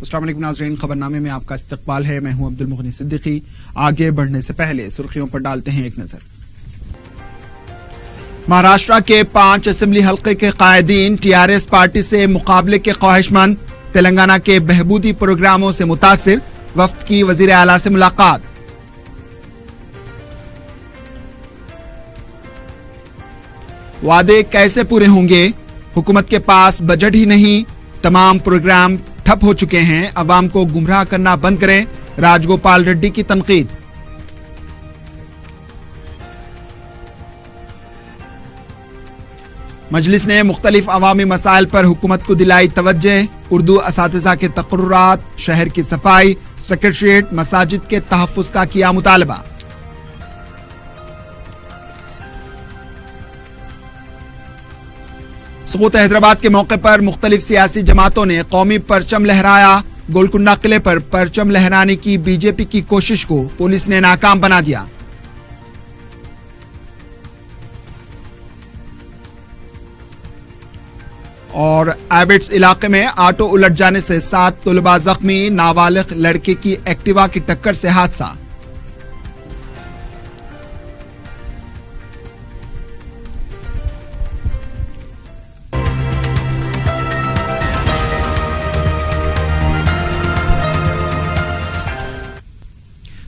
السلام علیکم ناظرین، خبرنامے میں آپ کا استقبال ہے۔ میں ہوں عبد المغنی صدیقی۔ آگے بڑھنے سے پہلے سرخیوں پر ڈالتے ہیں ایک نظر۔ مہاراشٹر کے 5 اسمبلی حلقے کے قائدین ٹی آر ایس پارٹی سے مقابلے کے خواہش مند، تلنگانہ کے بہبودی پروگراموں سے متاثر، وفد کی وزیر اعلیٰ سے ملاقات۔ وعدے کیسے پورے ہوں گے؟ حکومت کے پاس بجٹ ہی نہیں، تمام پروگرام ٹھپ ہو چکے ہیں، عوام کو گمراہ کرنا بند کریں، راج گوپال ریڈی کی تنقید۔ مجلس نے مختلف عوامی مسائل پر حکومت کو دلائی توجہ، اردو اساتذہ کے تقررات، شہر کی صفائی، سیکریٹریٹ، مساجد کے تحفظ کا کیا مطالبہ۔ سقوط حیدرآباد کے موقع پر مختلف سیاسی جماعتوں نے قومی پرچم لہرایا، گولکنڈہ قلعے پر پرچم لہرانے کی بی جے پی کی کوشش کو پولیس نے ناکام بنا دیا۔ اور ایبٹس علاقے میں آٹو الٹ جانے سے 7 طلباء زخمی، نابالغ لڑکے کی ایکٹیوا کی ٹکر سے حادثہ۔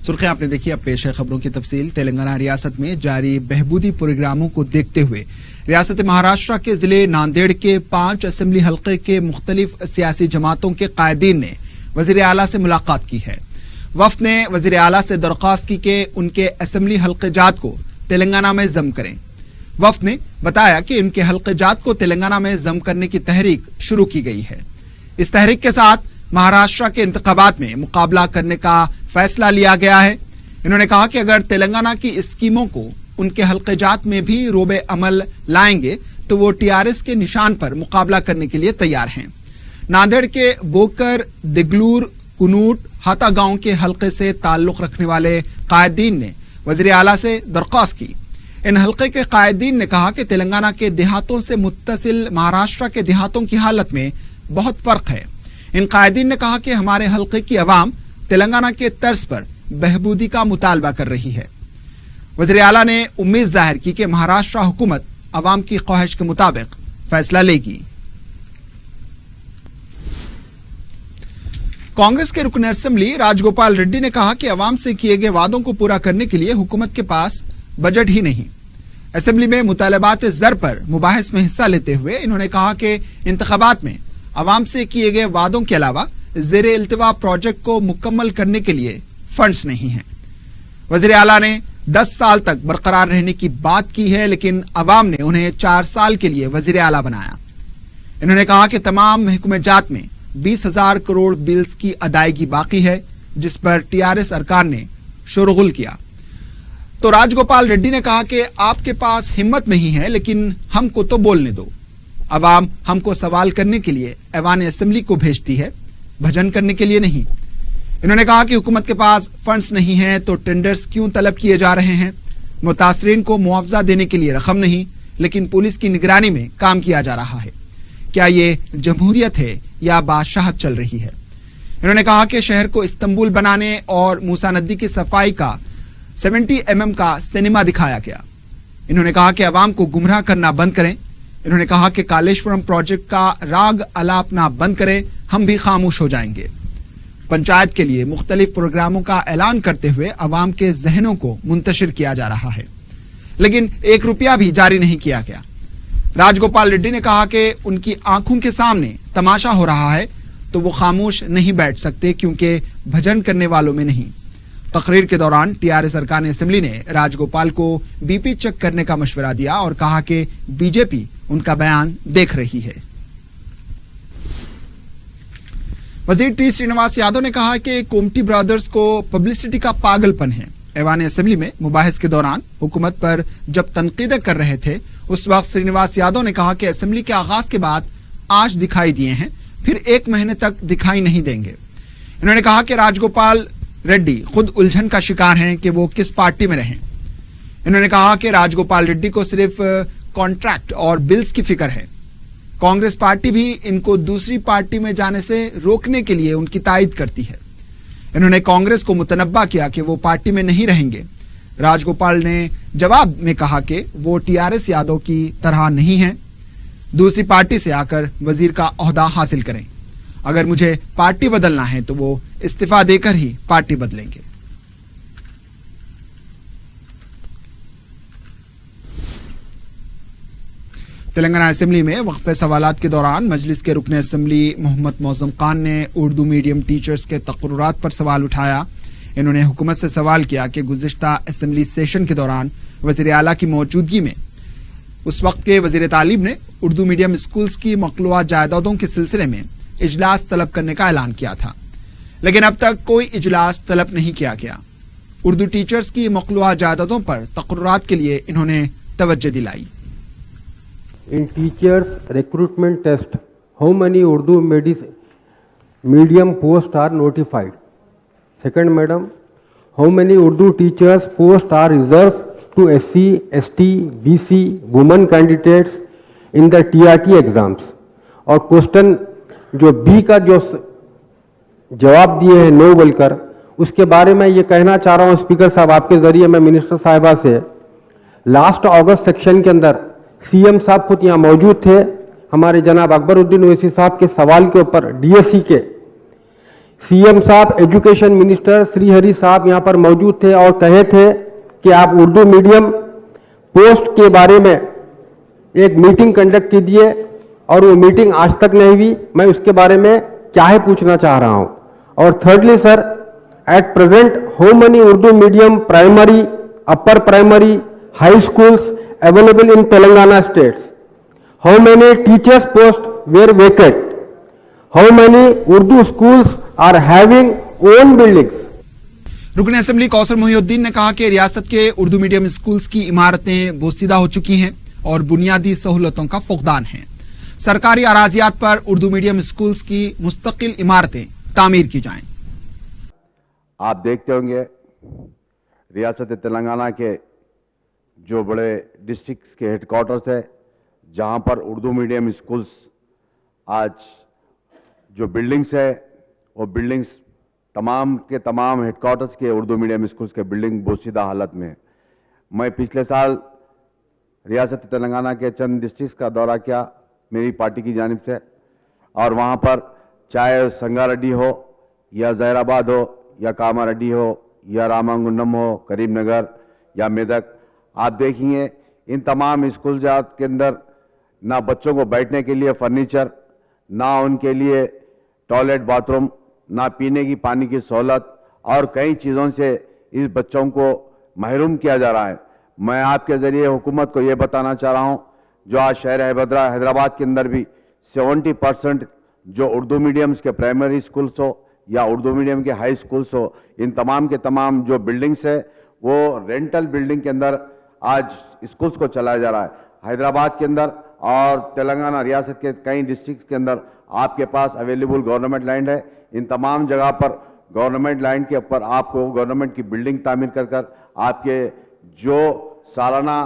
سرخیاں آپ نے دیکھی، اب پیش ہے خبروں کی تفصیل۔ تلنگانہ ریاست میں جاری بہبودی پروگراموں کو دیکھتے ہوئے ریاست مہاراشٹر کے ضلع ناندیڑ کے 5 اسمبلی حلقے کے مختلف سیاسی جماعتوں کے قائدین نے وزیر اعلیٰ سے ملاقات کی ہے۔ وفد نے وزیر اعلیٰ سے درخواست کی کہ ان کے اسمبلی حلقے جات کو تلنگانہ میں ضم کریں۔ وفد نے بتایا کہ ان کے حلقے جات کو تلنگانہ میں ضم کرنے کی تحریک شروع کی گئی ہے۔ اس تحریک کے ساتھ مہاراشٹر کے انتخابات میں مقابلہ کرنے کا فیصلہ لیا گیا ہے۔ انہوں نے کہا کہ اگر تلنگانہ کی اسکیموں کو ان کے حلقے جات میں بھی روب عمل لائیں گے تو وہ ٹی آر ایس کے نشان پر مقابلہ کرنے کے لیے تیار ہیں۔ ناندیڑ کے بوکر، دگلور، کنوٹ، ہاتا گاؤں کے حلقے سے تعلق رکھنے والے قائدین نے وزیر اعلیٰ سے درخواست کی۔ ان حلقے کے قائدین نے کہا کہ تلنگانہ کے دیہاتوں سے متصل مہاراشٹر کے دیہاتوں کی حالت میں بہت فرق ہے۔ ان قائدین نے کہا کہ ہمارے حلقے کی عوام تلنگانہ کے طرز پر بہبودی کا مطالبہ کر رہی ہے۔ وزیر اعلیٰ نے امید ظاہر کی کہ مہاراشٹر حکومت عوام کی خواہش کے مطابق فیصلہ لے گی۔ کانگریس کے رکن اسمبلی راج گوپال ریڈی نے کہا کہ عوام سے کیے گئے وعدوں کو پورا کرنے کے لیے حکومت کے پاس بجٹ ہی نہیں۔ اسمبلی میں مطالبات زر پر مباحث میں حصہ لیتے ہوئے انہوں نے کہا کہ انتخابات میں عوام سے کیے گئے وعدوں کے علاوہ زیر التوا پروجیکٹ کو مکمل کرنے کے لیے فنڈز نہیں ہیں۔ وزیر اعلیٰ نے 10 سال تک برقرار رہنے کی بات کی ہے، لیکن عوام نے انہیں 4 سال کے لیے وزیر اعلیٰ بنایا۔ انہوں نے کہا کہ تمام محکمہ جات میں 20,000 کروڑ بلز کی ادائیگی باقی ہے، جس پر ٹی آر ایس ارکان نے شورغل کیا۔ تو راج گوپال ریڈی نے کہا کہ آپ کے پاس ہمت نہیں ہے، لیکن ہم کو تو بولنے دو۔ عوام ہم کو سوال کرنے کے لیے ایوان اسمبلی کو بھیجتی ہے، بھجن کرنے کے لیے نہیں۔ انہوں نے کہا کہ حکومت کے پاس فنڈز نہیں ہیں تو ٹینڈرز کیوں طلب کیے جا رہے ہیں؟ متاثرین کو معاوضہ دینے کے لیے رقم نہیں، لیکن پولیس کی نگرانی میں کام کیا جا رہا ہے۔ کیا یہ جمہوریت ہے یا بادشاہت چل رہی ہے؟ انہوں نے کہا کہ شہر کو استنبول بنانے اور موسیٰ ندی کی صفائی کا 70 mm کا سینما دکھایا گیا۔ انہوں نے کہا کہ عوام کو گمراہ کرنا بند کریں۔ انہوں نے کہا کہ کالیشورم پروجیکٹ کا راگ الاپنا بند کریں، ہم بھی خاموش ہو جائیں گے۔ پنچایت کے لیے مختلف پروگراموں کا اعلان کرتے ہوئے عوام کے ذہنوں کو منتشر کیا جا رہا ہے، لیکن 1 روپیہ بھی جاری نہیں کیا گیا۔ راج گوپال ریڈی نے کہا کہ ان کی آنکھوں کے سامنے تماشا ہو رہا ہے تو وہ خاموش نہیں بیٹھ سکتے، کیونکہ بھجن کرنے والوں میں نہیں۔ تقریر کے دوران ٹی آر ایس ارکان اسمبلی نے راج گوپال کو بی پی چیک کرنے کا مشورہ دیا اور کہا کہ بی جے پی ان کا بیان دیکھ رہی ہے۔ وزیر ٹی سرینواس یادو نے کہا کہ کومٹی برادرز کو پبلسٹی کا پاگل پن ہے۔ ایوان اسمبلی میں مباحث کے دوران حکومت پر جب تنقیدیں کر رہے تھے، اس وقت سرینواس یادو نے کہا کہ اسمبلی کے آغاز کے بعد آج دکھائی دیے ہیں، پھر 1 مہینے تک دکھائی نہیں دیں گے۔ انہوں نے کہا کہ راج گوپال ریڈی خود الجھن کا شکار ہیں کہ وہ کس پارٹی میں رہیں۔ انہوں نے کہا کہ راج گوپال ریڈی کو صرف کانٹریکٹ اور بلز کی فکر ہے۔ कांग्रेस पार्टी भी इनको दूसरी पार्टी में जाने से रोकने के लिए उनकी तायद करती है। इन्होंने कांग्रेस को मुतनब्बा किया कि वो पार्टी में नहीं रहेंगे। राजगोपाल ने जवाब में कहा कि वो टीआरएस यादव की तरह नहीं है, दूसरी पार्टी से आकर वजीर का ओहदा हासिल करें। अगर मुझे पार्टी बदलना है तो वो इस्तीफा देकर ही पार्टी बदलेंगे। तेलंगाना असेंबली में वक्फे सवालात के दौरान मजलिस के रुकने असेंबली मोहम्मद मौजम खान ने उर्दू मीडियम टीचर्स के तकर्रुरात पर सवाल उठाया। इन्होंने हुकूमत से सवाल किया कि गुज़िश्ता असेंबली सेशन के दौरान वज़ीर आला की मौजूदगी में उस वक्त के वज़ीर तालीम ने उर्दू मीडियम स्कूल्स की मखलूआ जायदादों के सिलसिले में इजलास तलब करने का ऐलान किया था, लेकिन अब तक कोई इजलास तलब नहीं किया गया। उर्दू टीचर्स की मखलूआ जायदादों पर तकर्रुरात के लिए इन्होंने तवज्जो दिलाई। In teachers recruitment test, how many Urdu medium posts are notified? Second, madam, how many Urdu teachers posts are reserved to SC, ST, BC, women candidates in the TRT exams? और question जो B का जो जवाब दिए हैं no बोलकर, उसके बारे में ये कहना चाह रहा हूँ स्पीकर साहब आपके जरिए मैं मिनिस्टर साहिबा से, लास्ट अगस्त सेक्शन के अंदर सीएम साहब खुद यहाँ मौजूद थे, हमारे जनाब अकबरुद्दीन ओवैसी साहब के सवाल के ऊपर डीएससी के सीएम साहब, एजुकेशन मिनिस्टर श्री हरि साहब यहाँ पर मौजूद थे और कहे थे कि आप उर्दू मीडियम पोस्ट के बारे में एक मीटिंग कंडक्ट कीजिए, और वो मीटिंग आज तक नहीं हुई। मैं उसके बारे में क्या है पूछना चाह रहा हूँ। और thirdly sir, at present how many Urdu medium primary, upper primary, high schools available in Telangana states? How many teachers posts were vacant? How many Urdu schools are having own buildings? रुकने असेंबली कौसर मोहिउद्दीन ने कहा कि रियासत के Urdu medium schools की इमारतें बोसीदा हो चुकी हैं और बुनियादी सहूलतों का फुकदान है। सरकारी अराजियात पर उर्दू मीडियम स्कूल्स की मुस्तकिल इमारतें तामीर की जाएं। आप देखते होंगे रियासत तेलंगाना के जो बड़े डिस्ट्रिक्ट के हेडक्वार्टर्स है, जहां पर उर्दू मीडियम स्कूल्स आज जो बिल्डिंग्स है वो बिल्डिंग्स तमाम के तमाम हेडक्वार्टर्स के उर्दू मीडियम स्कूल्स के बिल्डिंग बोसीदा हालत में है। मैं पिछले साल रियासत तेलंगाना के चंद डिस्ट्रिक्ट का दौरा किया मेरी पार्टी की जानिब से, और वहां पर चाहे संगारेड्डी हो या जहराबाद हो या कामारेड्डी हो या रामांगुंडम हो, करीमनगर या मेदक, आप देखेंगे इन तमाम स्कूल जात के अंदर ना बच्चों को बैठने के लिए फर्नीचर, ना उनके लिए टॉयलेट बाथरूम, ना पीने की पानी की सहूलत, और कई चीज़ों से इस बच्चों को महरूम किया जा रहा है। मैं आपके ज़रिए हुकूमत को ये बताना चाह रहा हूँ, जो आज शहर हैदराबाद के अंदर भी 70% जो उर्दू मीडियम्स के प्राइमरी स्कूल्स हो या उर्दू मीडियम के हाई स्कूल्स हो, इन तमाम के तमाम जो बिल्डिंग्स है वो रेंटल बिल्डिंग के अंदर आज स्कूल्स को चलाया जा रहा है। हैदराबाद के अंदर और तेलंगाना रियासत के कई डिस्ट्रिक्ट के अंदर आपके पास अवेलेबल गवर्नमेंट लैंड है। इन तमाम जगह पर गवर्नमेंट लैंड के ऊपर आपको गवर्नमेंट की बिल्डिंग तामीर कर आपके जो सालाना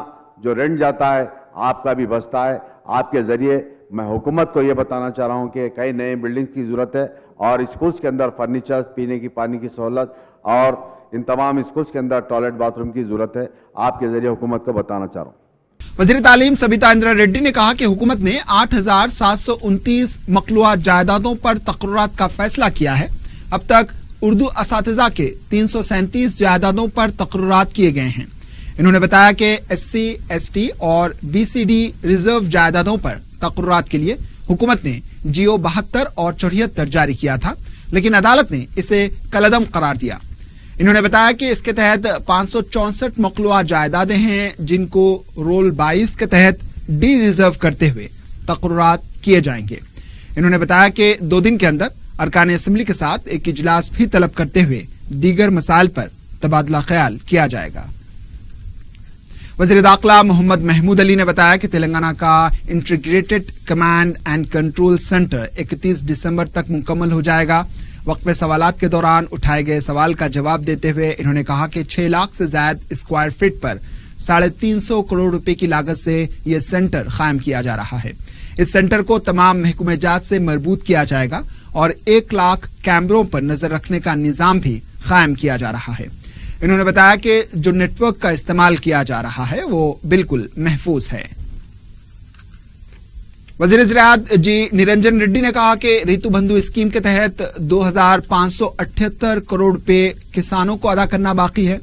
जो रेंट जाता है आपका भी बचता है। आपके ज़रिए मैं हुकूमत को ये बताना चाह रहा हूँ कि कई नए बिल्डिंग्स की ज़रूरत है और स्कूल्स के अंदर फर्नीचर, पीने की पानी की सहूलत और इन तमाम स्कूल्स के अंदर टॉयलेट बाथरूम की जरूरत है। आपके जरिए हुकूमत को बताना चाह रहा हूं। वज़ीर तालीम सबिता इंदिरा रेड्डी ने कहा कि हुकूमत ने 8,729 मखलूआ जायदादों पर तकर्रुरात का फैसला किया है। अब तक उर्दू असातिज़ा के 337 जायदादों पर तकर्रुरात किए गए हैं। इन्होंने बताया कि SC, ST और BCD रिजर्व जायदादों पर तकर्रुरात के लिए हुकूमत ने GO 72 और 74 जारी किया था, लेकिन अदालत ने इसे कलअदम करार दिया। इन्होंने बताया कि इसके तहत 564 मखलूआ जायदादें हैं जिनको रोल 22 के तहत डी रिजर्व करते हुए तकर्रुरात किए जाएंगे। इन्होंने बताया कि 2 दिन के अंदर अरकान असेंबली के साथ एक इजलास भी तलब करते हुए दीगर मसाइल पर तबादला ख्याल किया जाएगा। वज़ीर दाखिला मोहम्मद महमूद अली ने बताया कि तेलंगाना का integrated command and control centre 31 दिसंबर तक मुकम्मल हो जाएगा। वक्फे सवालात के दौरान उठाए गए सवाल का जवाब देते हुए इन्होंने कहा कि 6 लाख से ज्यादा स्क्वायर फीट पर 350 करोड़ रुपए की लागत से यह सेंटर कायम किया जा रहा है। इस सेंटर को तमाम महकमे जात से मरबूत किया जाएगा और 1 लाख कैमरों पर नजर रखने का निजाम भी कायम किया जा रहा है। इन्होंने बताया कि जो नेटवर्क का इस्तेमाल किया जा रहा है वो बिल्कुल महफूज है। वजीर ज़राअत जी निरंजन रेड्डी ने कहा कि ऋतु बंधु स्कीम के तहत 2578 करोड़ रुपए किसानों को अदा करना बाकी है।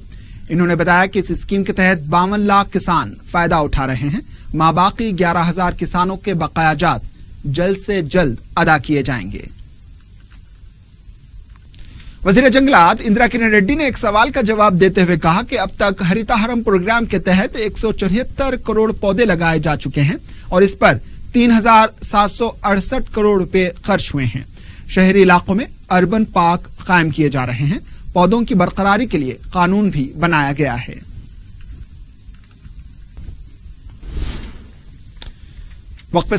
इन्होंने बताया कि इस स्कीम के तहत 52 लाख किसान फायदा उठा रहे हैं। माबाकी 11,000 किसानों के बकायाजात जल्द से जल्द अदा किए जाएंगे। वजीर जंगलात इंदिरा किरण रेड्डी ने एक सवाल का जवाब देते हुए कहा कि अब तक हरिताहरम प्रोग्राम के तहत 174 करोड़ पौधे लगाए जा चुके हैं और इस पर 3,768 करोड़ रुपए खर्च हुए हैं। शहरी इलाकों में अर्बन पार्क कायम किए जा रहे हैं। पौधों की बरकरारी के लिए कानून भी बनाया गया है। वक्फे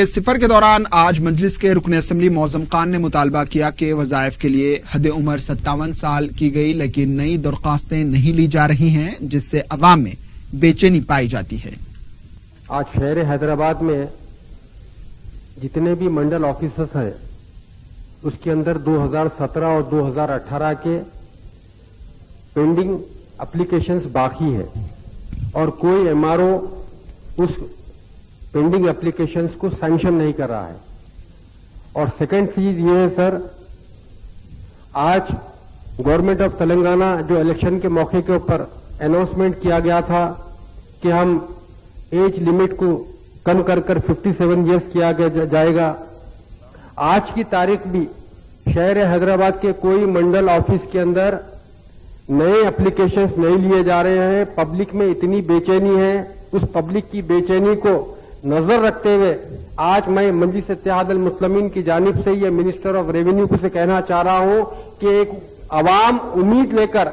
सिफर के दौरान आज मजलिस के रुकन असम्बली मौज़म खान ने मुतालबा किया कि वज़ाइफ के लिए हद उम्र 57 साल की गई, लेकिन नई दरख्वास्तें नहीं ली जा रही हैं, जिससे अवाम में बेचैनी पाई जाती है। आज शहर हैदराबाद में जितने भी मंडल ऑफिसर्स हैं उसके अंदर 2017 और 2018 के पेंडिंग एप्लीकेशंस बाकी है और कोई एमआरओ उस पेंडिंग एप्लीकेशंस को सैंक्शन नहीं कर रहा है। और सेकंड चीज ये है सर, आज गवर्नमेंट ऑफ तेलंगाना जो इलेक्शन के मौके के ऊपर अनाउंसमेंट किया गया था कि हम एज लिमिट को कम कर 57 इयर्स किया जाएगा। आज की तारीख भी शहर हैदराबाद के कोई मंडल ऑफिस के अंदर नए एप्लीकेशंस नहीं लिए जा रहे हैं। पब्लिक में इतनी बेचैनी है, उस पब्लिक की बेचैनी को नजर रखते हुए आज मैं मजलिस इत्तेहाद अल मुस्लिमीन की जानिब से ये मिनिस्टर ऑफ रेवेन्यू को से कहना चाह रहा हूं कि एक अवाम उम्मीद लेकर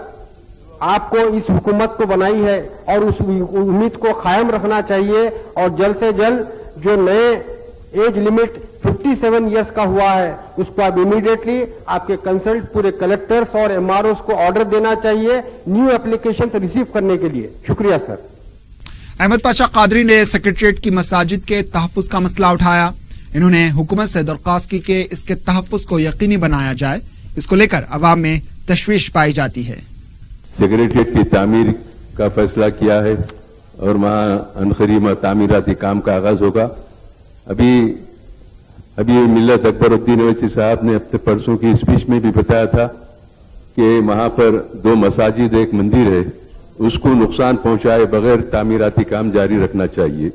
आपको इस हुकूमत को बनाई है और उस उम्मीद को कायम रखना चाहिए और जल्द से जल्द जो नए एज लिमिट 57 इयर्स का हुआ है उसको अब इमीडिएटली आपके कंसल्ट पूरे कलेक्टर्स और एमआरओ को ऑर्डर देना चाहिए न्यू एप्लीकेशन रिसीव करने के लिए। शुक्रिया सर। अहमद पाशा कादरी ने सेक्रेटरीट की मसाजिद के तहफ्फुज का मसला उठाया। इन्होंने हुकूमत से दरख्वास्त की कि इसके तहफ्फुज को यकीनी बनाया जाए। इसको लेकर अवाम में तशवीश पाई जाती है। सेक्रेटरीट की तामीर का फैसला किया है और वहां अनखरीमा तामीराती काम का आगाज होगा। अभी मिल्लत अकबरुद्दीन अवैसी साहब ने अपने परसों की स्पीच में भी बताया था कि वहां पर 2 मसाजिद एक मंदिर है, उसको नुकसान पहुंचाए बगैर तामीराती काम जारी रखना चाहिए।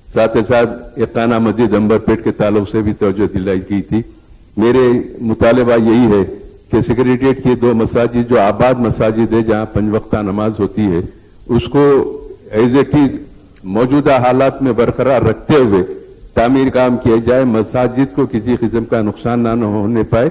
साथ ही साथ इकाना मस्जिद अंबरपेट के ताल्लुक से भी तवज्जो दिलाई गई थी। मेरे मुतालबा यही है कि सेक्रेटरीट की 2 मसाजिद जो आबाद मसाजिद है जहां 5 वक्ता नमाज होती है उसको एज इट इज मौजूदा हालात में बरकरार रखते हुए तामीर काम किया जाए, मसाजिद को किसी किस्म का नुकसान ना होने पाए।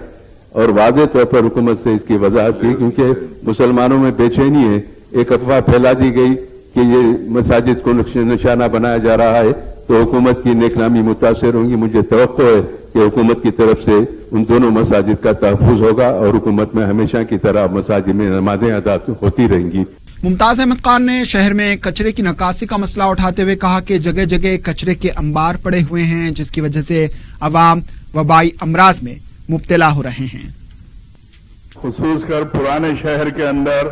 और वाज़ेह तौर पर हुकूमत से इसकी वजाहत की, क्योंकि मुसलमानों में बेचैनी है। एक अफवाह फैला दी गई कि ये मसाजिद को निशाना बनाया जा रहा है तो हुकूमत की नेकनामी मुतासर होंगी। मुझे तवक्को है कि हुकूमत की तरफ से उन दोनों मसाजिद का तहफ़्फ़ुज़ होगा और हुकूमत में हमेशा की तरह मसाजिद में नमाजें अदा होती रहेंगी। मुमताज अहमद खान ने शहर में कचरे की निकासी का मसला उठाते हुए कहा कि जगह जगह कचरे के अंबार पड़े हुए हैं, जिसकी वजह से अवाम वबाई अमराज में मुब्तला हो रहे हैं। खुसूसकर पुराने शहर के अंदर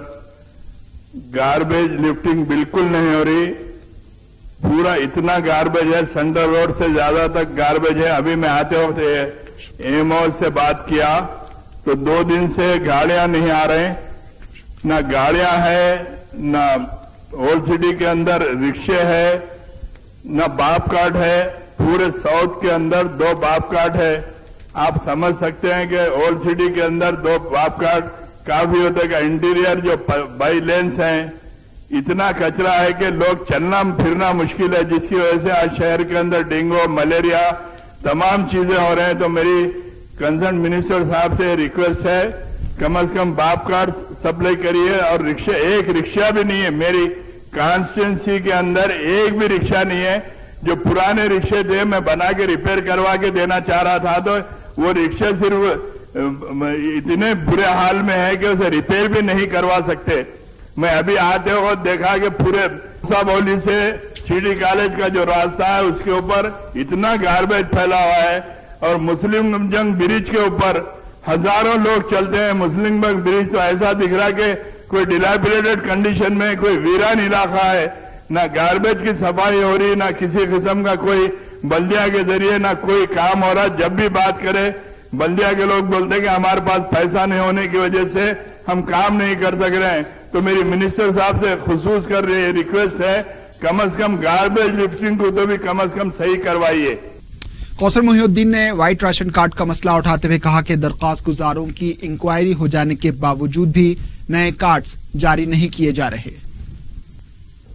गार्बेज लिफ्टिंग बिल्कुल नहीं हो रही। पूरा इतना गार्बेज है, सेंट्रल रोड से ज्यादा तक गार्बेज है। अभी मैं आते वक्त एमओ से बात किया तो 2 दिन से गाड़ियां नहीं आ रहे, ना गाड़ियां है, ना ओल्ड सिटी के अंदर रिक्शे है, ना बाप कार्ड है। पूरे साउथ के अंदर 2 बाप कार्ड है। आप समझ सकते हैं कि ओल्ड सिटी के अंदर 2 बाप कार्ड काफी होते हैं। इंटीरियर जो बाई लेन्स हैं, इतना कचरा है कि लोग चलना फिरना मुश्किल है, जिसकी वजह से आज शहर के अंदर डेंगू, मलेरिया तमाम चीजें हो रहे हैं। तो मेरी कंसर्न मिनिस्टर साहब से रिक्वेस्ट है, कम से कम बाप कार्ड सप्लाई करिए। और रिक्शा, एक रिक्शा भी नहीं है मेरी कॉन्स्टिट्यूंसी के अंदर, एक भी रिक्शा नहीं है। जो पुराने रिक्शे थे मैं बना के रिपेयर करवा के देना चाह रहा था, तो वो रिक्शा सिर्फ इतने बुरे हाल में है कि उसे रिपेयर भी नहीं करवा सकते। मैं अभी आते हो देखा कि पूरे साबौली से सिटी कॉलेज का जो रास्ता है उसके ऊपर इतना गार्बेज फैला हुआ है, और मुस्लिम जंग ब्रिज के ऊपर हजारों लोग चलते हैं। मुस्लिम जंग ब्रिज तो ऐसा दिख रहा है कि कोई डिलैपिडेटेड कंडीशन में, कोई वीरान इलाका है, ना गार्बेज की सफाई हो रही, ना किसी किस्म का कोई बल्दिया के जरिए ना कोई काम हो रहा। जब भी बात करे बल्दिया के लोग बोलते हैं कि हमारे पास पैसा नहीं होने की वजह से हम काम नहीं कर सक रहे हैं। तो मेरी मिनिस्टर साहब से खुसूस कर रही रिक्वेस्ट है, कम से कम गार्बेज लिफ्टिंग को तो भी कम से कम सही करवाइए। कौसर मोहिउद्दीन ने व्हाइट राशन कार्ड का मसला उठाते हुए कहा कि दरख्वास्त गुजारों की इंक्वायरी हो जाने के बावजूद भी नए कार्ड्स जारी नहीं किए जा रहे।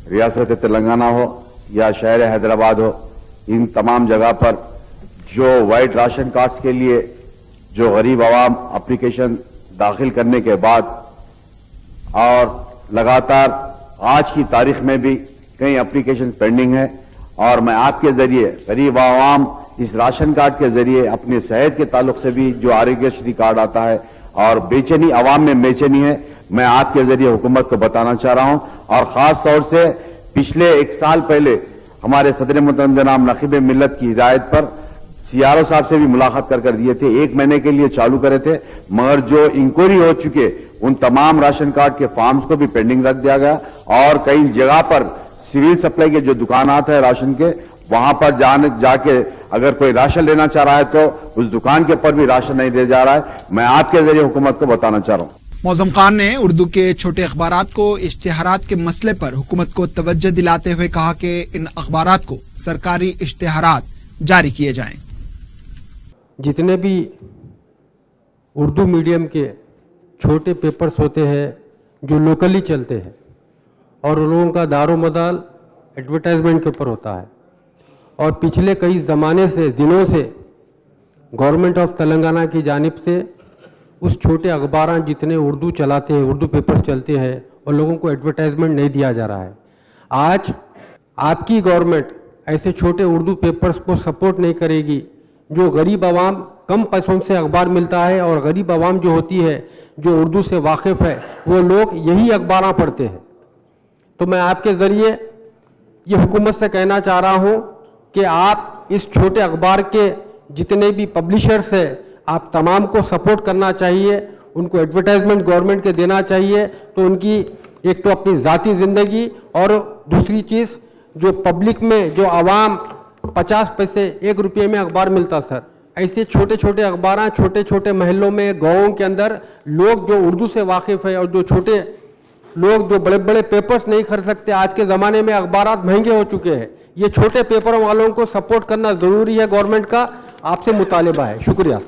रियासत तेलंगाना हो या शहर हैदराबाद हो, इन तमाम जगह पर जो व्हाइट राशन कार्ड्स के लिए जो गरीब आवाम एप्लीकेशन दाखिल करने के बाद और लगातार आज की तारीख में भी कई एप्लीकेशन पेंडिंग है, और मैं आपके जरिए गरीब आवाम इस राशन कार्ड के जरिए अपने सेहत के ताल्लुक से भी जो आरोग्यश्री कार्ड आता है और बेचैनी आवाम में बेचैनी है, मैं आपके जरिए हुकूमत को बताना चाह रहा हूं। और खास तौर से पिछले 1 साल पहले हमारे सदर मुहतरम जनाब नकीब मिल्लत की हिदायत पर सीआरओ साहब से भी मुलाकात कर दिए थे, 1 महीने के लिए चालू करे थे, मगर जो इंक्वायरी हो चुके उन तमाम राशन कार्ड के फॉर्म्स को भी पेंडिंग रख दिया गया। और कई जगह पर सिविल सप्लाई के जो दुकानात है राशन के, वहां पर जाके अगर कोई राशन लेना चाह रहा है तो उस दुकान के ऊपर भी राशन नहीं दिया जा रहा है। मैं आपके जरिए हुकूमत को बताना चाह रहा हूं। मौज़म खान ने उर्दू के छोटे अखबारात को इश्तिहारात के मसले पर हुकूमत को तवज्जो दिलाते हुए कहा कि इन अखबारात को सरकारी इश्तिहारात जारी किए जाएं। जितने भी उर्दू मीडियम के छोटे पेपर्स होते हैं जो लोकली चलते हैं और उन लोगों का दारोमदार एडवर्टाइजमेंट के ऊपर होता है, और पिछले कई ज़माने से दिनों से गवर्नमेंट ऑफ तेलंगाना की जानिब से उस छोटे अखबार जितने उर्दू चलाते हैं, उर्दू पेपर्स चलते हैं, और लोगों को एडवर्टाइजमेंट नहीं दिया जा रहा है। आज आपकी गवर्नमेंट ऐसे छोटे उर्दू पेपर्स को सपोर्ट नहीं करेगी। जो गरीब आवाम कम पैसों से अखबार मिलता है, और गरीब आवाम जो होती है जो उर्दू से वाकिफ़ है वो लोग यही अखबार पढ़ते हैं। तो मैं आपके ज़रिए ये हुकूमत से कहना चाह रहा हूँ कि आप इस छोटे अखबार के जितने भी पब्लिशर्स हैं आप तमाम को सपोर्ट करना चाहिए, उनको एडवर्टाइजमेंट गवर्नमेंट के देना चाहिए, तो उनकी एक तो अपनी ज़ाती ज़िंदगी और दूसरी चीज़ जो पब्लिक में जो आवाम 50 पैसे 1 रुपये में अखबार मिलता सर, ऐसे छोटे छोटे अखबार छोटे छोटे महलों में गाँवों के अंदर लोग जो उर्दू से वाकिफ़ है और जो छोटे लोग जो बड़े बड़े पेपर्स नहीं खरीद सकते, आज के ज़माने में अखबार महंगे हो चुके हैं, ये छोटे पेपर वालों को सपोर्ट करना ज़रूरी है। गवर्नमेंट का आपसे मुतालिबा है। शुक्रिया।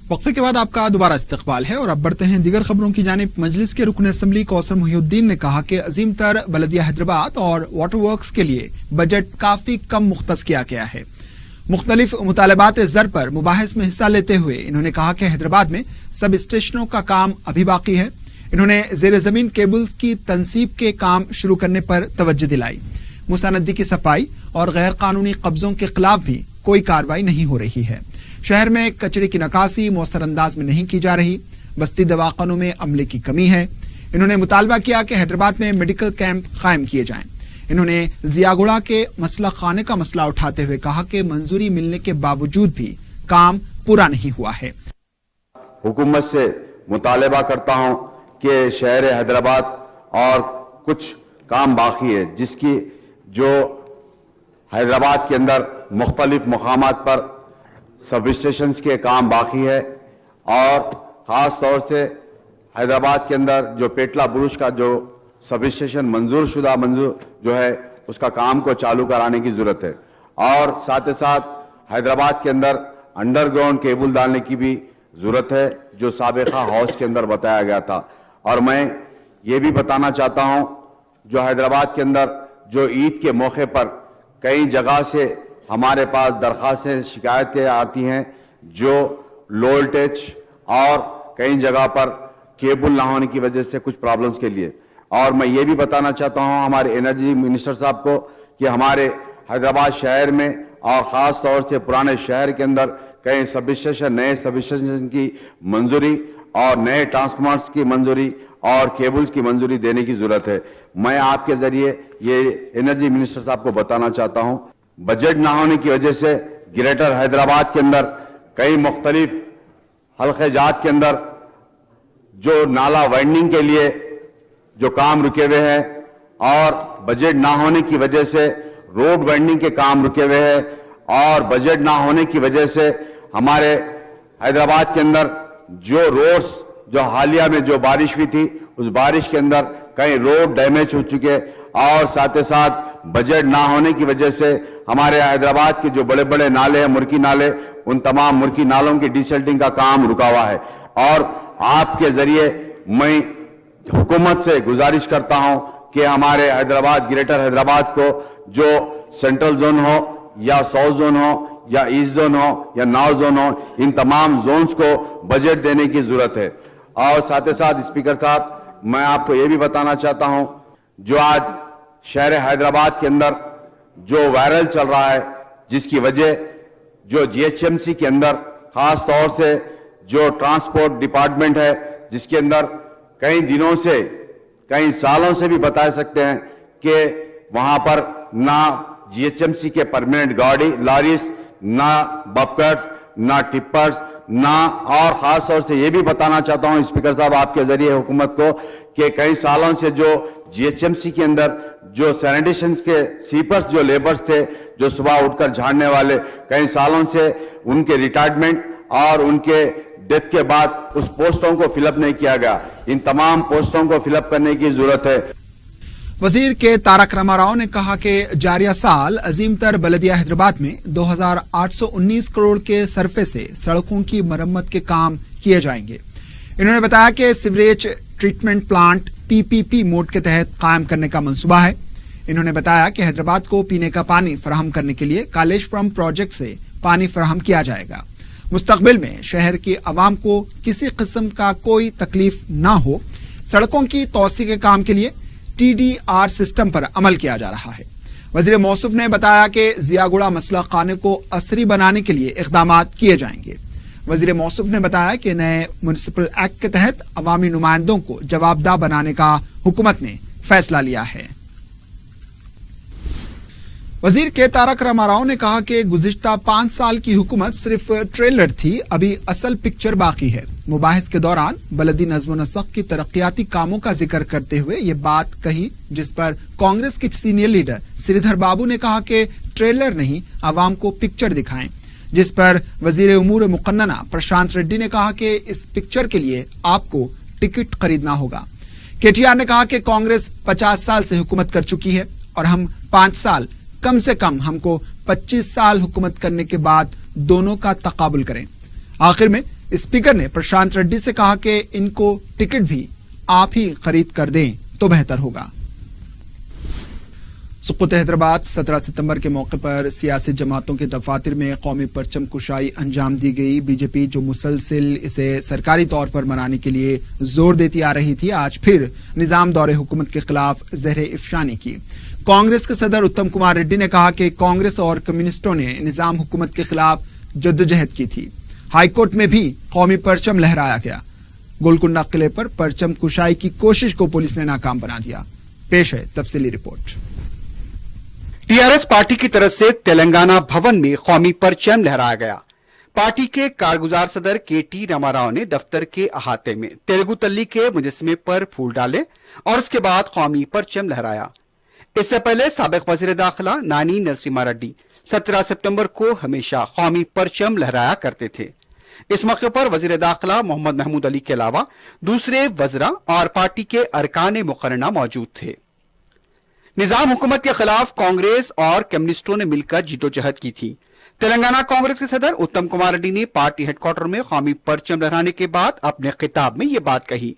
वक्फे के बाद आपका दोबारा इस्तकबाल है और अब बढ़ते हैं दीगर खबरों की जानिब। मजलिस के रुकन असम्बली कौसर मोहिउद्दीन ने कहा कि अजीम तर बलदिया हैदराबाद और वाटर वर्क्स के लिए बजट काफी कम मुख्तस किया गया है। मुख्तलिफ मुतालबात ज़र पर मुबाहिस में हिस्सा लेते हुए इन्होंने कहा कि हैदराबाद में सब स्टेशनों का काम अभी बाकी है। इन्होंने जेर जमीन केबल्स की तनसीब के काम शुरू करने पर तवज्जो दिलाई। मुसानदी की सफाई और गैर कानूनी कब्जों के खिलाफ भी कोई कार्रवाई नहीं हो रही है। शहर में कचरे की नकासी मौसर अंदाज में नहीं की जा रही। बस्ती दवाखानों में अमले की कमी है। इन्होंने मुतालबा किया कि हैदराबाद में मेडिकल कैंप कायम किए जाएं। इन्होंने जियागुड़ा के मसला खाने का मसला उठाते हुए कहा कि मंजूरी मिलने के बावजूद भी काम पूरा नहीं हुआ है। हुकूमत से मुतालबा करता हूं कि शहर हैदराबाद और कुछ काम बाकी है, जिसकी जो हैदराबाद के अंदर मुख्तलिफ मकामात पर सब स्टेशन के काम बाकी है, और ख़ास तौर से हैदराबाद के अंदर जो पेटला बुरुज का जो सब स्टेशन मंजूर जो है उसका काम को चालू कराने की ज़रूरत है, और साथ ही साथ हैदराबाद के अंदर अंडरग्राउंड केबल डालने की भी ज़रूरत है, जो साबिका हाउस के अंदर बताया गया था। और मैं ये भी बताना चाहता हूँ, जो हैदराबाद के अंदर जो ईद के मौके पर कई जगह से हमारे पास दरख्वास्तें शिकायतें आती हैं, जो लो वोल्टेज और कई जगह पर केबल ना होने की वजह से कुछ प्रॉब्लम्स के लिए। और मैं ये भी बताना चाहता हूँ हमारे एनर्जी मिनिस्टर साहब को कि हमारे हैदराबाद शहर में और ख़ास तौर से पुराने शहर के अंदर कई सब स्टेशन नए सब स्टेशन की मंजूरी और नए ट्रांसफार्मर्स की मंजूरी اور کیبلز کی منظوری دینے کی ضرورت ہے. میں آپ کے ذریعے یہ انرجی منسٹر صاحب کو بتانا چاہتا ہوں, بجٹ نہ ہونے کی وجہ سے گریٹر حیدرآباد کے اندر کئی مختلف حلقے جات کے اندر جو نالا وائنڈنگ کے لیے جو کام رکے ہوئے ہیں, اور بجٹ نہ ہونے کی وجہ سے روڈ وائنڈنگ کے کام رکے ہوئے ہیں, اور بجٹ نہ ہونے کی وجہ سے ہمارے حیدرآباد کے اندر جو روڈز جو حالیہ میں جو بارش ہوئی تھی اس بارش کے اندر کئی روڈ ڈیمیج ہو چکے, اور ساتھ ساتھ بجٹ نہ ہونے کی وجہ سے ہمارے حیدرآباد کے جو بڑے بڑے نالے ہیں, مرکی نالے, ان تمام مرکی نالوں کی ڈیسلٹنگ کا کام رکا ہوا ہے. اور آپ کے ذریعے میں حکومت سے گزارش کرتا ہوں کہ ہمارے حیدرآباد, گریٹر حیدرآباد کو جو سینٹرل زون ہو یا ساؤتھ زون ہو یا ایسٹ زون ہو یا نارتھ زون ہو, ان تمام زونز کو بجٹ دینے کی ضرورت ہے. اور ساتھ ساتھ اسپیکر صاحب, میں آپ کو یہ بھی بتانا چاہتا ہوں, جو آج شہر حیدرآباد کے اندر جو وائرل چل رہا ہے, جس کی وجہ جو جی ایچ ایم سی کے اندر خاص طور سے جو ٹرانسپورٹ ڈپارٹمنٹ ہے, جس کے اندر کئی دنوں سے کئی سالوں سے بھی بتا سکتے ہیں کہ وہاں پر نہ جی ایچ ایم سی کے پرماننٹ گاڑی لاریز, نہ بپکٹس, نہ ٹپرز, نہ, اور خاص طور سے یہ بھی بتانا چاہتا ہوں اسپیکر صاحب آپ کے ذریعے حکومت کو کہ کئی سالوں سے جو جی ایچ ایم سی کے اندر جو سینیٹیشن کے سیپرز جو لیبرز تھے, جو صبح اٹھ کر جھاڑنے والے, کئی سالوں سے ان کے ریٹائرمنٹ اور ان کے ڈیتھ کے بعد اس پوسٹوں کو فل اپ نہیں کیا گیا. ان تمام پوسٹوں کو فل اپ کرنے کی ضرورت ہے. وزیر کے تارک راما راؤ نے کہا کہ جاریہ سال عظیم تر بلدیہ حیدرآباد میں 2819 کروڑ کے صرفے سے سڑکوں کی مرمت کے کام کیے جائیں گے. انہوں نے بتایا کہ سیوریج ٹریٹمنٹ پلانٹ پی پی پی موڈ کے تحت قائم کرنے کا منصوبہ ہے. انہوں نے بتایا کہ حیدرآباد کو پینے کا پانی فراہم کرنے کے لیے کالیشپورم پروجیکٹ سے پانی فراہم کیا جائے گا. مستقبل میں شہر کی عوام کو کسی قسم کا کوئی تکلیف نہ ہو, سڑکوں کی توسیع کے کام کے لیے ٹی ڈی آر سسٹم پر عمل کیا جا رہا ہے. وزیر موصوف نے بتایا کہ ضیاء گوڑہ مسلح خانے کو عصری بنانے کے لیے اقدامات کیے جائیں گے. وزیر موصوف نے بتایا کہ نئے میونسپل ایکٹ کے تحت عوامی نمائندوں کو جواب دہ بنانے کا حکومت نے فیصلہ لیا ہے. وزیر کے تارک راما راؤ نے کہا کہ گزشتہ 5 سال کی حکومت صرف ٹریلر تھی, ابھی اصل پکچر باقی ہے. مباحث کے دوران بلدی نظم و نسق کی ترقیاتی کاموں کا ذکر کرتے ہوئے یہ بات کہی, جس پر کانگریس کے سینئر لیڈر سری دھر بابو نے کہا کہ ٹریلر نہیں, عوام کو پکچر دکھائیں. جس پر وزیر امور مقننہ پرشانت ریڈی نے کہا کہ اس پکچر کے لیے آپ کو ٹکٹ خریدنا ہوگا. کے ٹی آر نے کہا کہ کانگریس 50 سال سے حکومت کر چکی ہے اور ہم 5 سال, کم سے کم ہم کو 25 سال حکومت کرنے کے بعد دونوں کا تقابل کریں. آخر میں اسپیکر نے پرشانت ریڈی سے کہا کہ ان کو ٹکٹ بھی آپ ہی خرید کر دیں تو بہتر ہوگا. سقوط حیدرآباد 17 ستمبر کے موقع پر سیاسی جماعتوں کے دفاتر میں قومی پرچم کشائی انجام دی گئی. بی جے پی جو مسلسل اسے سرکاری طور پر منانے کے لیے زور دیتی آ رہی تھی, آج پھر نظام دور حکومت کے خلاف زہر افشانی کی. کانگریس کے صدر اتم کمار ریڈی نے کہا کہ کانگریس اور کمیونسٹوں نے نظام حکومت کے خلاف جدوجہد کی تھی. ہائی کورٹ میں بھی قومی پرچم لہرایا گیا. گولکنڈہ قلعے پر پرچم کشائی کی کوشش کو پولیس نے ناکام بنا دیا. پیش ہے تفصیلی report. T R S party کی طرف سے تلنگانہ بھون میں قومی پرچم لہرایا گیا. پارٹی کے کارگزار صدر کے ٹی راما راؤ نے دفتر کے احاطے میں تیلگو تلی کے مجسمے پر پھول ڈالے اور اس کے بعد قومی پرچم لہرایا. اس سے پہلے سابق وزیر داخلہ نانی نرسمہا ریڈی 17 ستمبر کو ہمیشہ قومی پرچم لہرایا کرتے تھے. اس موقع پر وزیر داخلہ محمد محمود علی کے علاوہ دوسرے وزراء اور پارٹی کے ارکان مقررہ موجود تھے. نظام حکومت کے خلاف کانگریس اور کمیونسٹوں نے مل کر جدوجہد کی تھی. تلنگانہ کانگریس کے صدر اتم کمار ریڈی نے پارٹی ہیڈ کوارٹر میں قومی پرچم لہرانے کے بعد اپنے خطاب میں یہ بات کہی.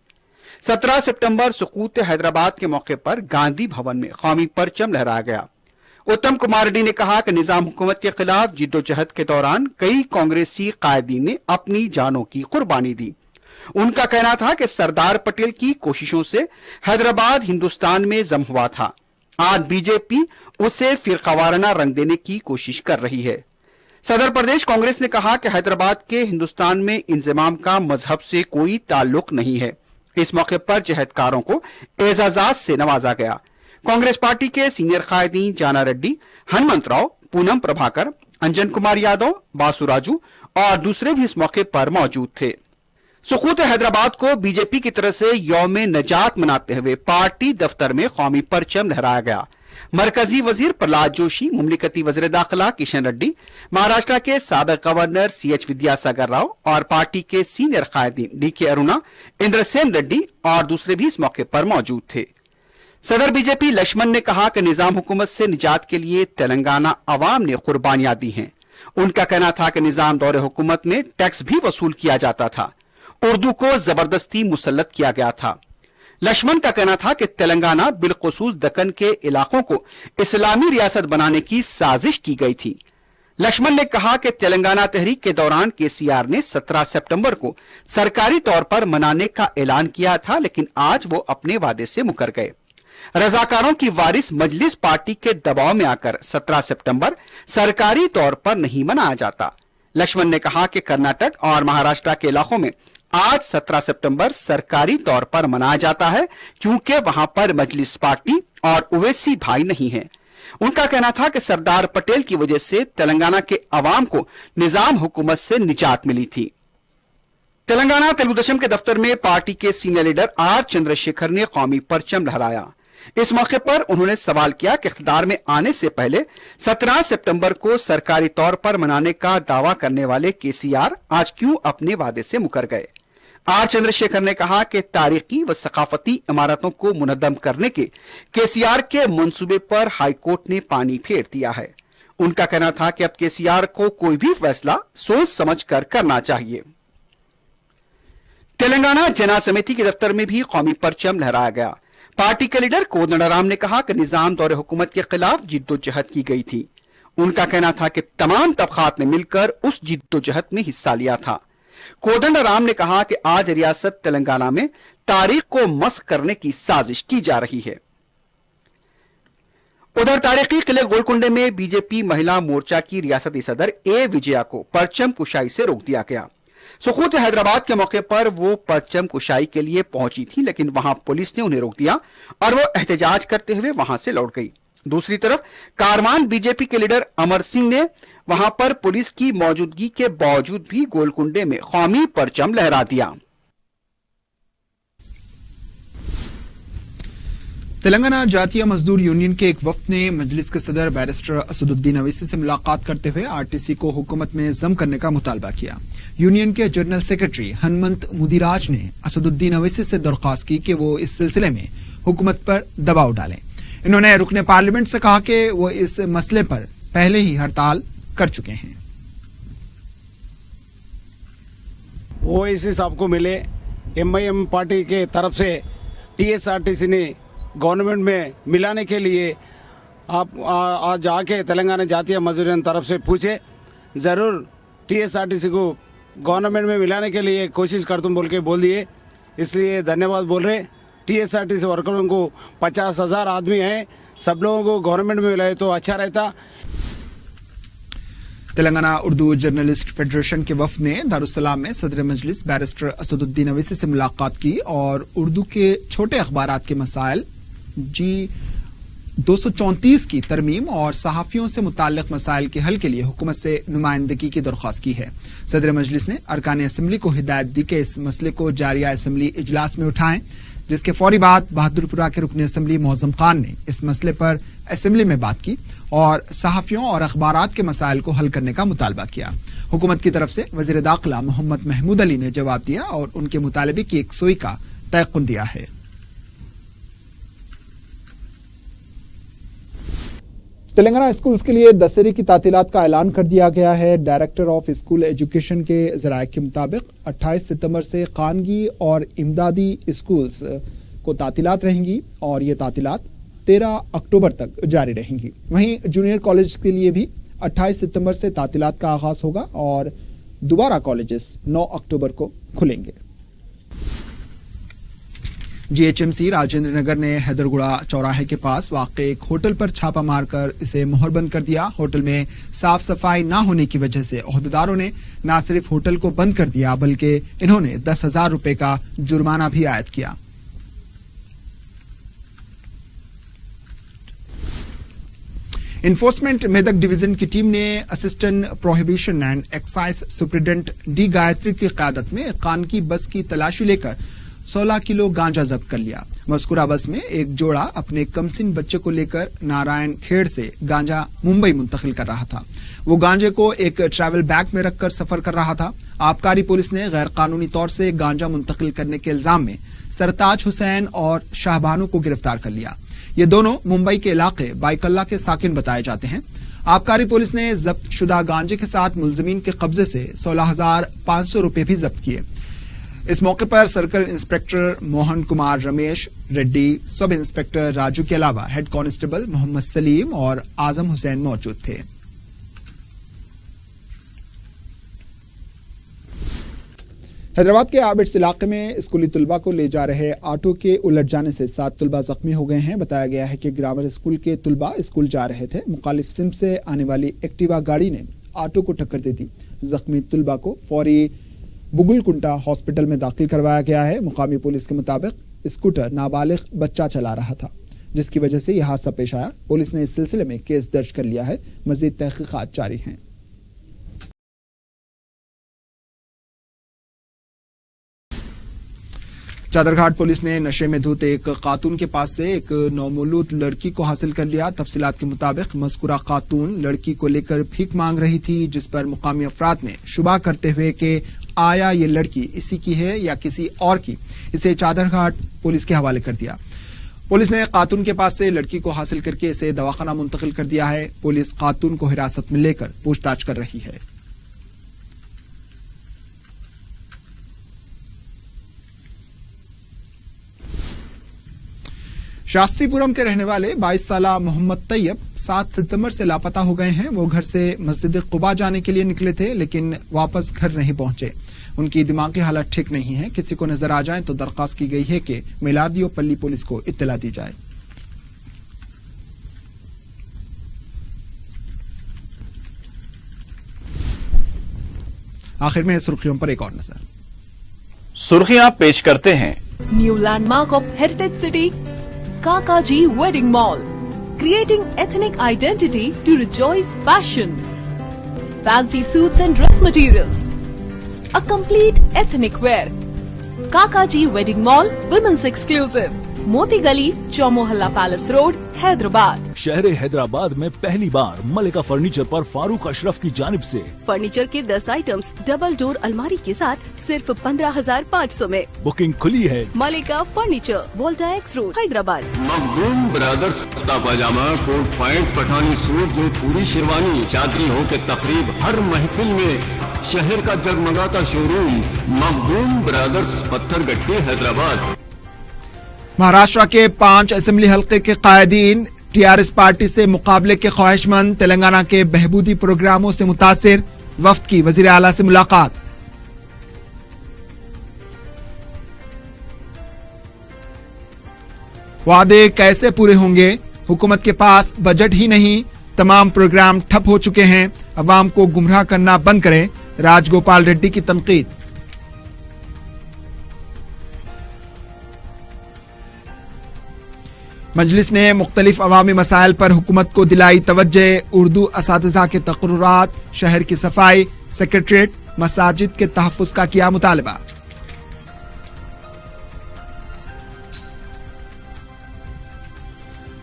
17 ستمبر سقوط حیدرآباد کے موقع پر گاندھی بھون میں قومی پرچم لہرایا گیا. اتم کمار ریڈی نے کہا کہ نظام حکومت کے خلاف جدوجہد کے دوران کئی کانگریسی قائدین نے اپنی جانوں کی قربانی دی. ان کا کہنا تھا کہ سردار پٹیل کی کوششوں سے حیدرآباد ہندوستان میں ضم ہوا تھا. آج بی جے پی اسے فرقہ وارانہ رنگ دینے کی کوشش کر رہی ہے. صدر پردیش کانگریس نے کہا کہ حیدرآباد کے ہندوستان میں انضمام کا مذہب سے کوئی تعلق نہیں ہے. इस मौके पर जहदकारों को एजाजात से नवाजा गया। कांग्रेस पार्टी के सीनियर कायदीन जाना रेड्डी, हनुमंत राव, पूनम प्रभाकर, अंजन कुमार यादव, बासुराजू और दूसरे भी इस मौके पर मौजूद थे। सुकूत हैदराबाद को बीजेपी की तरफ से यौम नजात मनाते हुए पार्टी दफ्तर में कौमी परचम लहराया गया। मरकजी वजीर प्रहलाद जोशी, मुमलिकती वजीर दाखिला किशन रेड्डी, महाराष्ट्र के साबिक गवर्नर CH विद्यासागर राव और पार्टी के सीनियर कायदीन DK अरुणा, इंद्रसेन रेड्डी और दूसरे भी इस मौके पर मौजूद थे। सदर बीजेपी लक्ष्मण ने कहा कि निजाम हुकूमत से निजात के लिए तेलंगाना अवाम ने कुर्बानियां दी हैं। उनका कहना था कि निजाम दौरे हुकूमत में टैक्स भी वसूल किया जाता था, उर्दू को जबरदस्ती मुसल्लत किया गया था। लक्ष्मण का कहना था कि तेलंगाना बिलखुसूस दक्कन के इलाकों को इस्लामी रियासत बनाने की साजिश की गई थी। लक्ष्मण ने कहा कि तेलंगाना तहरीक के दौरान KCR ने 17 सितंबर को सरकारी तौर पर मनाने का ऐलान किया था, लेकिन आज वो अपने वादे से मुकर गए। रजाकारों की वारिस मजलिस पार्टी के दबाव में आकर 17 सितंबर सरकारी तौर पर नहीं मनाया जाता। लक्ष्मण ने कहा कि कर्नाटक और महाराष्ट्र के इलाकों में आज 17 सितंबर सरकारी तौर पर मनाया जाता है, क्योंकि वहां पर मजलिस पार्टी और ओवैसी भाई नहीं है। उनका कहना था कि सरदार पटेल की वजह से तेलंगाना के अवाम को निजाम हुकूमत से निजात मिली थी। तेलंगाना तेलुगुदेशम के दफ्तर में पार्टी के सीनियर लीडर R चंद्रशेखर ने कौमी परचम लहराया। इस मौके पर उन्होंने सवाल किया कि इख्तियार में आने से पहले 17 सितंबर को सरकारी तौर पर मनाने का दावा करने वाले KCR आज क्यों अपने वादे से मुकर गए। R चंद्रशेखर ने कहा कि तारीखी व सकाफती इमारतों को मुनद्दम करने के KCR के मंसूबे पर हाईकोर्ट ने पानी फेर दिया है। उनका कहना था कि अब KCR को कोई भी फैसला सोच समझ कर करना चाहिए। तेलंगाना जना समिति के दफ्तर में भी कौमी परचम लहराया गया। पार्टी के लीडर कोदंडराम ने कहा कि निजाम दौरे हुकूमत के खिलाफ जिद्दोजहद की गई थी। उनका कहना था कि तमाम तबकात ने मिलकर उस जिद्दोजहद में हिस्सा लिया था। कोदंडराम ने कहा कि आज रियासत तेलंगाना में तारीख को मस्ख करने की साजिश की जा रही है। उधर तारीखी किले गोलकुंडे में बीजेपी महिला मोर्चा की रियासती सदर A विजया को परचम कुशाई से रोक दिया गया। सुकूत हैदराबाद के मौके पर वो परचम कुशाई के लिए पहुंची थी, लेकिन वहां पुलिस ने उन्हें रोक दिया और वो एहतजाज करते हुए वहां से लौट गई। दूसरी तरफ कारवान बीजेपी के लीडर अमर सिंह ने वहां पर पुलिस की मौजूदगी के बावजूद भी गोलकुंडे में कौमी परचम लहरा दिया। तेलंगाना जातीय मजदूर यूनियन के एक वफ्द ने मजलिस के सदर बैरिस्टर असदुद्दीन अवैसी से मुलाकात करते हुए RTC को हुकूमत में जम करने का मुतालबा किया। यूनियन के जनरल सेक्रेटरी हनुमंत मुदिराज ने असदुद्दीन अवैसी से दरख्वास्त की कि वो इस सिलसिले में हुकूमत पर दबाव डालें। इन्होंने रुकने पार्लियामेंट से कहा कि वो इस मसले पर पहले ही हड़ताल कर चुके हैं। ओवैसी साहब को मिले MIM पार्टी के तरफ से TSRTC ने गवर्नमेंट में मिलाने के लिए आप आज आके तेलंगाना जातीय मजदूर यूनियन तरफ से पूछे, ज़रूर TSRTC को गवर्नमेंट में मिलाने के लिए कोशिश कर तुम बोल के बोल दिए, इसलिए धन्यवाद बोल रहे। TSRTC वर्करों को 50,000 आदमी हैं, सब लोगों को गवर्नमेंट में मिलाए तो अच्छा रहता। तेलंगाना उर्दू जर्नलिस्ट फेडरेशन के वफ्द ने दारुसलाम में सदर मजलिस बैरिस्टर असदुद्दीन अवैसी से मुलाकात की और उर्दू के छोटे अखबारात के मसाइल G234 की तरमीम और सहाफियों से मुताल्लिक मसाइल के हल के लिए हुकूमत से नुमाइंदगी की दरख्वास्त की है। सदर मजलिस ने अरकान असम्बली को हिदायत दी कि इस मसले को जारिया असम्बली इजलास में उठाएं, जिसके फौरी बाद बहादुरपुरा के रुकन असम्बली मौजम खान ने इस मसले पर असम्बली में बात की और सहाफियों और अखबारात के मसाइल को हल करने का मुतालबा किया। हुकूमत की तरफ से वजीर दाखिला मोहम्मद महमूद अली ने जवाब दिया और उनके मुतालबे की यकसुई का तयक़ुन दिया है। तेलंगाना स्कूल्स के लिए दशहरे की तातीलात का ऐलान कर दिया गया है। डायरेक्टर ऑफ स्कूल एजुकेशन के ज़राए के मुताबिक 28 सितंबर से खानगी और इमदादी स्कूल्स को तातीलात रहेंगी और ये तातीलात 13 अक्टूबर तक जारी रहेंगी। वहीं जूनियर कॉलेज के लिए भी 28 सितंबर से तातीलात का आगाज होगा और दोबारा कॉलेजेस 9 अक्टूबर को खुलेंगे। GHMC राजेंद्र नगर ने हैदरगुड़ा चौराहे के पास वाक़ एक होटल पर छापा मारकर इसे मोहरबंद कर दिया। होटल में साफ सफाई न होने की वजह से ओहदेदारों ने न सिर्फ होटल को बंद कर दिया बल्कि इन्होंने 10,000 रुपए का जुर्माना भी आयद किया। इन्फोर्समेंट मेदक डिवीजन की टीम ने assistant prohibition and excise superintendent D Gayatri की क़यादत में कान की बस की तलाशी लेकर 16 किलो गांजा जब्त कर लिया। मस्कुरा बस में एक जोड़ा अपने कमसिन बच्चे को लेकर नारायण खेड़ से गांजा मुंबई मुंतकिल कर रहा था। वो गांजे को एक ट्रैवल बैग में रखकर सफर कर रहा था। आबकारी पुलिस ने गैर कानूनी तौर से गांजा मुंतकिल करने के इल्जाम में सरताज हुसैन और शाहबानू को गिरफ्तार कर लिया। ये दोनों मुंबई के इलाके बाइकल्ला के साकिन बताए जाते हैं। आबकारी पुलिस ने जब्त शुदा गांजे के साथ मुलजमीन के कब्जे से 16,500 रुपए भी जब्त किए। इस मौके पर circle inspector Mohan Kumar Ramesh Reddy, sub inspector Raju के अलावा हेड कांस्टेबल मोहम्मद सलीम और आजम हुसैन मौजूद थे। हैदराबाद के आबिड्स इलाके में स्कूली तुलबा को ले जा रहे ऑटो के उलट जाने से 7 तुलबा जख्मी हो गए हैं। बताया गया है कि ग्रामर स्कूल के तुलबा स्कूल जा रहे थे। मुखालिफ सिम से आने वाली एक्टिवा गाड़ी ने ऑटो को टक्कर दे दी। जख्मी तुलबा को फौरी बुगुलकुंटा हॉस्पिटल में दाखिल करवाया गया है। मुकामी पुलिस के मुताबिक स्कूटर नाबालिग बच्चा चला रहा था, जिसकी वजह से यह हादसा पेश आया। पुलिस ने इस सिलसिले में केस दर्ज कर लिया है। मजीद तहकीकात जारी हैं। चादरघाट पुलिस ने नशे में धुत एक खातून के पास से एक नौमौलूद लड़की को हासिल कर लिया। तफसीलात के मुताबिक मज़कूरा खातून लड़की को लेकर भीख मांग रही थी, जिस पर मुकामी अफराद ने शुबा करते हुए कि आया ये लड़की इसी की है या किसी और की, इसे चादरघाट पुलिस के हवाले कर दिया। पुलिस ने खातून के पास से लड़की को हासिल करके इसे दवाखाना मुंतकिल कर दिया है। पुलिस खातून को हिरासत में लेकर पूछताछ कर रही है। शास्त्रीपुरम के रहने वाले 22 साला मोहम्मद तैयब 7 सितंबर से लापता हो गए हैं। वो घर से मस्जिद कुबा जाने के लिए निकले थे, लेकिन वापस घर नहीं पहुंचे। उनकी दिमागी हालत ठीक नहीं है। किसी को नजर आ जाए तो दरखास्त की गई है कि मेलार्दियो पल्ली पुलिस को इत्तला दी जाए। आखिर में सुर्खियों पर एक और नजर। सुर्खियां पेश करते हैं। New landmark of heritage city Kakaji Wedding Mall, creating ethnic identity to rejoice fashion. Fancy suits and dress materials. A complete ethnic wear. Kakaji Wedding Mall, women's exclusive. मोती गली, चौमोहल्ला पैलेस रोड, हैदराबाद। शहर हैदराबाद में पहली बार मलिका फर्नीचर पर फारूक अशरफ की जानिब से furniture के 10 आइटम्स डबल डोर अलमारी के साथ सिर्फ 15,500 में। बुकिंग खुली है। मलिका फर्नीचर, वोल्टा X road, Hyderabad. Makhdoom brothers का पाजामा, कोट पैंट, पठानी सूट, जो पूरी शेरवानी, चादरी हो के तकरीब हर महफिल में शहर का जगमगाता शोरूम मखदूम ब्रदर्स, पत्थरगट्टी, हैदराबाद। महाराष्ट्र के 5 असेंबली हल्के के कायदीन टीआरएस पार्टी से मुकाबले के ख्वाहिशमंद। तेलंगाना के बहबूदी प्रोग्रामों से मुतासिर। वफ्द की वजीर आला से मुलाकात। वादे कैसे पूरे होंगे? हुकूमत के पास बजट ही नहीं, तमाम प्रोग्राम ठप हो चुके हैं। अवाम को गुमराह करना बंद करें, राजगोपाल रेड्डी की तनकीद। मजलिस ने मुख्तलिफ अवामी मसाइल पर हुकूमत को दिलाई तवज्जो। उर्दू असातिज़ा के तकर्रुरात, शहर की सफाई, सेक्रेटरीट, मसाजिद के तहफ़्फ़ुज़ का किया मुतालबा।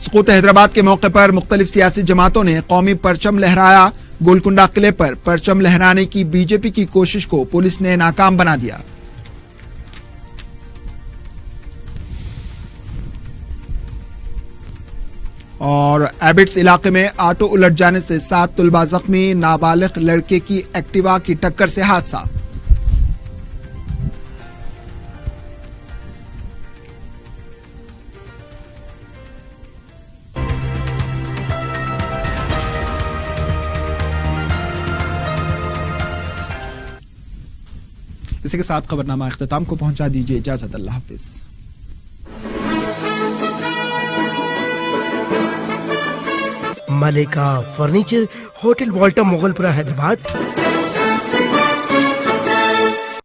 सुकूत हैदराबाद के मौके पर मुख्तलिफ सियासी जमातों ने कौमी परचम लहराया। गोलकुंडा किले पर परचम लहराने की बीजेपी की कोशिश को पुलिस ने नाकाम बना दिया। और एबिट्स इलाके में ऑटो उलट जाने से 7 तुलबा जख्मी। नाबालिग लड़के की एक्टिवा की टक्कर से हादसा। इसी के साथ खबरनामा इख्तिताम को पहुंचा दीजिए। इजाजत, अल्लाह हाफिज। ملکہ فرنیچر، ہوٹل والٹا، مغل پورہ، حیدرآباد.